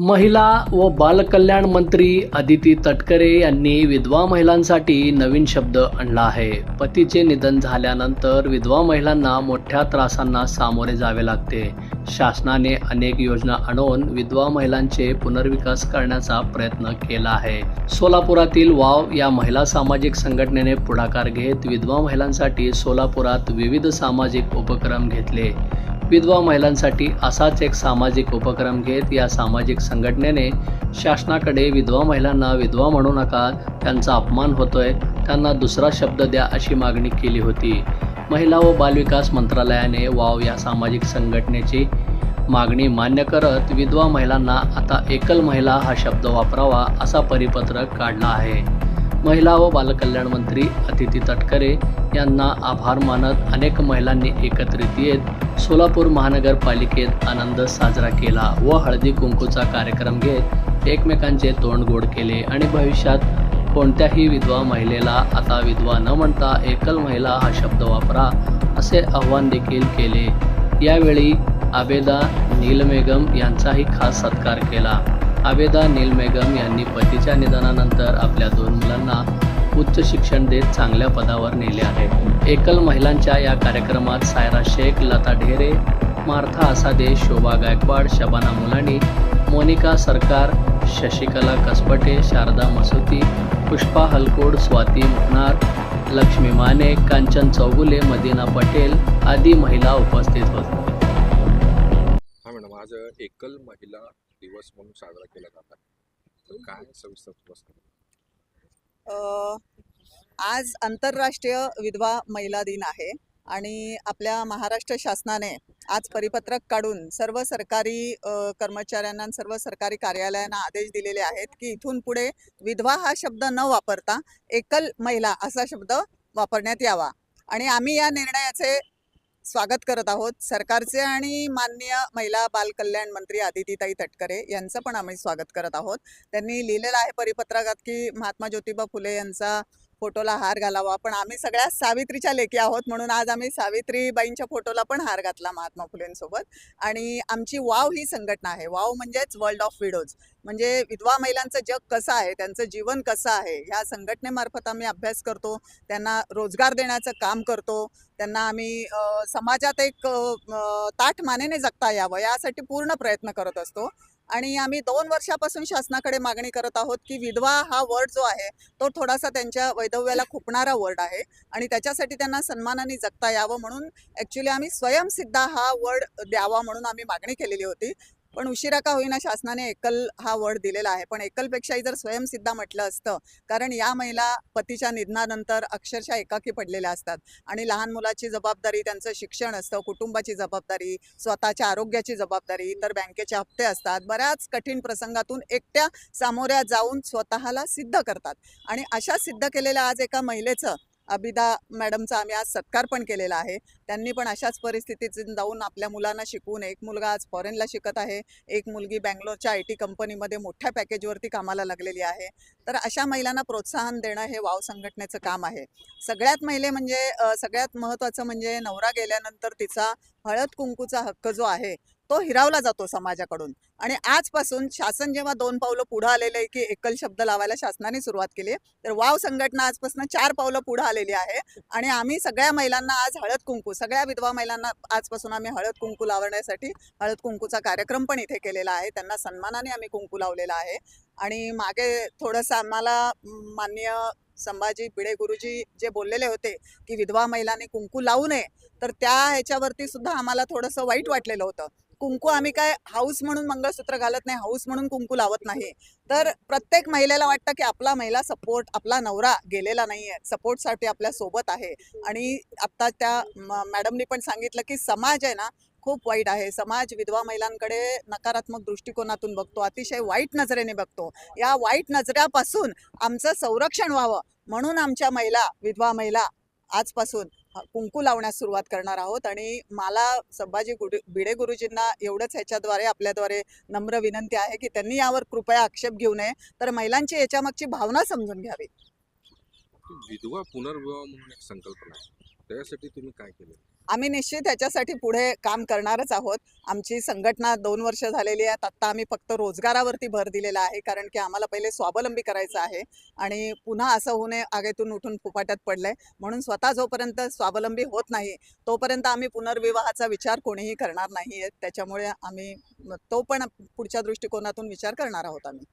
महिला व बालकल्याण मंत्री अदिती तटकरे यांनी विधवा महिलांसाठी नवीन शब्द आणला आहे. पतीचे निधन झाल्यानंतर विधवा महिलांना मोठ्या त्रासांना सामोरे जावे लागते. शासनाने अनेक योजना आणून विधवा महिलांचे पुनर्विकास करण्याचा प्रयत्न केला आहे. सोलापुरातील वाव या महिला सामाजिक संघटनेने पुढाकार घेत विधवा महिलांसाठी सोलापुरात विविध सामाजिक उपक्रम घेतले. विधवा महिलांसाठी असाच एक सामाजिक उपक्रम घेत या सामाजिक संघटनेने शासनाकडे विधवा महिलांना विधवा म्हणू नका, त्यांचा अपमान होतोय, त्यांना दुसरा शब्द द्या अशी मागणी केली होती. महिला व बालविकास मंत्रालयाने वाव या सामाजिक संघटनेची मागणी मान्य करत विधवा महिलांना आता एकल महिला हा शब्द वापरावा असा परिपत्रक काढला आहे. महिला व बालकल्याण मंत्री अदिती तटकरे यांना आभार मानत अनेक महिलांनी एकत्रित येत सोलापूर महानगरपालिकेत आनंद साजरा केला व हळदी कुंकूचा कार्यक्रम घेत एकमेकांचे तोंड गोड केले आणि भविष्यात कोणत्याही विधवा महिलेला आता विधवा न म्हणता एकल महिला हा शब्द वापरा असे आवाहन देखील केले. यावेळी आबेदा नीलमेगम यांचाही खास सत्कार केला. आबेदा नीलमेगम यांनी पतीच्या निधनानंतर आपल्या 2 मुलांना उच्च शिक्षण देत चांगल्या पदावर नेले आहे. एकल महिलांच्या या कार्यक्रमात सायरा शेख, लता ढेरे, मार्था आसादे, शोभा गायकवाड, शबाना मुलानी, मोनिका सरकार, शशिकला कसपटे, शारदा मसुती, पुष्पा हलकोड, स्वाती मुकनार, लक्ष्मी माने, कांचन चौगुले, मदीना पटेल आदी महिला उपस्थित होत्या. हा मॅडम, आज एकल महिला दिवस म्हणून साजरा केला जात आहे, काय सविस्तर प्रश्न? आज आंतरराष्ट्रीय विधवा महिला दिन आहे आणि आपल्या महाराष्ट्र शासनाने आज परिपत्रक काढून सर्व सरकारी कर्मचाऱ्यांना, सर्व सरकारी कार्यालयांना आदेश दिलेले आहेत की इथून पुढे विधवा हा शब्द न वापरता एकल महिला असा शब्द वापरण्यात यावा. आणि आम्ही या निर्णयाचे स्वागत करत आहोत. सरकारचे आणि माननीय महिला बालकल्याण मंत्री अदितीताई तटकरे यांचं पण आम्ही स्वागत करत आहोत. त्यांनी लिहिलेलं आहे परिपत्रकात की महात्मा ज्योतिबा फुले यांचा फोटोला हार घालावा, पण आम्ही सगळ्या सावित्रीच्या लेकी आहोत म्हणून आज आम्ही सावित्रीबाईंच्या फोटोला पण हार घातला महात्मा फुलेंसोबत. आणि आमची वाव ही संघटना आहे. वाव म्हणजेच वर्ल्ड ऑफ विडोज, म्हणजे विधवा महिलांचं जग कसं आहे, त्यांचं जीवन कसं आहे, ह्या संघटनेमार्फत आम्ही अभ्यास करतो, त्यांना रोजगार देण्याचं काम करतो, त्यांना आम्ही समाजात एक ताठ मानेने जगता यावं यासाठी पूर्ण प्रयत्न करत असतो. आणि आम्ही 2 वर्षापासून शासनाकडे मागणी करत आहोत की विधवा हा वर्ड जो आहे तो थोडासा त्यांच्या वैधव्याला खुपणारा वर्ड आहे आणि त्याच्यासाठी त्यांना सन्मानाने जगता यावं म्हणून ॲक्च्युली आम्ही स्वयंसिद्धा हा वर्ड द्यावा म्हणून आम्ही मागणी केलेली होती. पण उशिरा का होईना शासनाने एकल हा वर्ड दिलेला आहे. पण एकलपेक्षाही जर स्वयंसिद्धा म्हटलं असतं, कारण या महिला पतीच्या निधनानंतर अक्षरशः एकाकी पडलेल्या असतात आणि लहान मुलाची जबाबदारी, त्यांचं शिक्षण असतं, कुटुंबाची जबाबदारी, स्वतःच्या आरोग्याची जबाबदारी, तर बँकेचे हप्ते असतात, बऱ्याच कठीण प्रसंगातून एकट्या सामोऱ्या जाऊन स्वतःला सिद्ध करतात. आणि अशा सिद्ध केलेल्या आज एका महिलेचं, अबिदा मॅडमचा आम्ही आज सत्कार पण केलेला आहे. त्यांनी पण अशाच परिस्थितीत जाऊन आपल्या मुलांना शिकवून, एक मुलगा आज फॉरेनला शिकत आहे, एक मुलगी बँगलोरच्या IT कंपनीमध्ये मोठ्या पॅकेजवरती कामाला लागलेली आहे. तर अशा महिलांना प्रोत्साहन देणं हे वाव संघटनेचं काम आहे. सगळ्यात सगळ्यात महत्त्वाचं म्हणजे नवरा गेल्यानंतर तिचा हळद कुंकूचा हक्क जो आहे तो हिरावला जातो समाजाकडून. आणि आजपासून शासन जेव्हा 2 पावलं पुढं आलेलं आहे की एकल शब्द लावायला शासनाने सुरुवात केली, तर वाव संघटना आजपासून 4 पावलं पुढं आलेली आहे. आणि आम्ही सगळ्या महिलांना आज हळद कुंकू, सगळ्या विधवा महिलांना आजपासून आम्ही हळद कुंकू लावण्यासाठी हळद कुंकूचा कार्यक्रम पण इथे केलेला आहे. त्यांना सन्मानाने आम्ही कुंकू लावलेला आहे. आणि मागे थोडंसं आम्हाला माननीय संभाजी भिडे गुरुजी जे बोललेले होते की विधवा महिलांनी कुंकू लावू नये, तर त्या ह्याच्यावरती सुद्धा आम्हाला थोडंसं वाईट वाटलेलं होतं. कुंकू आम्ही काय हाऊस म्हणून मंगळसूत्र घालत नाही, हाऊस म्हणून कुंकू लावत नाही. तर प्रत्येक महिलेला वाटतं की आपला महिला सपोर्ट, आपला नवरा गेलेला नाही आहे, सपोर्टसाठी आपल्या सोबत आहे. आणि आत्ता त्या मॅडमनी पण सांगितलं की समाज आहे ना खूप वाईट आहे. समाज विधवा महिलांकडे नकारात्मक दृष्टिकोनातून बघतो, अतिशय वाईट नजरेने बघतो. या वाईट नजरेपासून आमचं संरक्षण व्हावं म्हणून आमच्या विधवा महिला आजपासून कुंकू लावण्यास सुरुवात करणार आहोत. आणि मला संभाजी भिडे गुरुजींना एवढंच ह्याच्याद्वारे आपल्याद्वारे नम्र विनंती आहे की त्यांनी यावर कृपया आक्षेप घेऊ नये, तर महिलांची याच्यामागची भावना समजून घ्यावी. विधवा पुनर्विवाह म्हणून एक संकल्पना आहे, त्यासाठी तुम्ही काय केलं? आम्ही निश्चित ह्याच्यासाठी पुढे काम करणारच आहोत. आमची संघटना 2 वर्ष झालेली आहेत. आत्ता आम्ही फक्त रोजगारावरती भर दिलेला आहे, कारण की आम्हाला पहिले स्वावलंबी करायचं आहे आणि पुन्हा असं होऊ नये आगेतून उठून फुफाट्यात पडलंय. म्हणून स्वतः जोपर्यंत स्वावलंबी होत नाही, तोपर्यंत आम्ही पुनर्विवाहाचा विचार कोणीही करणार नाहीये. त्याच्यामुळे आम्ही तो पण पुढच्या दृष्टिकोनातून विचार करणार आहोत आम्ही.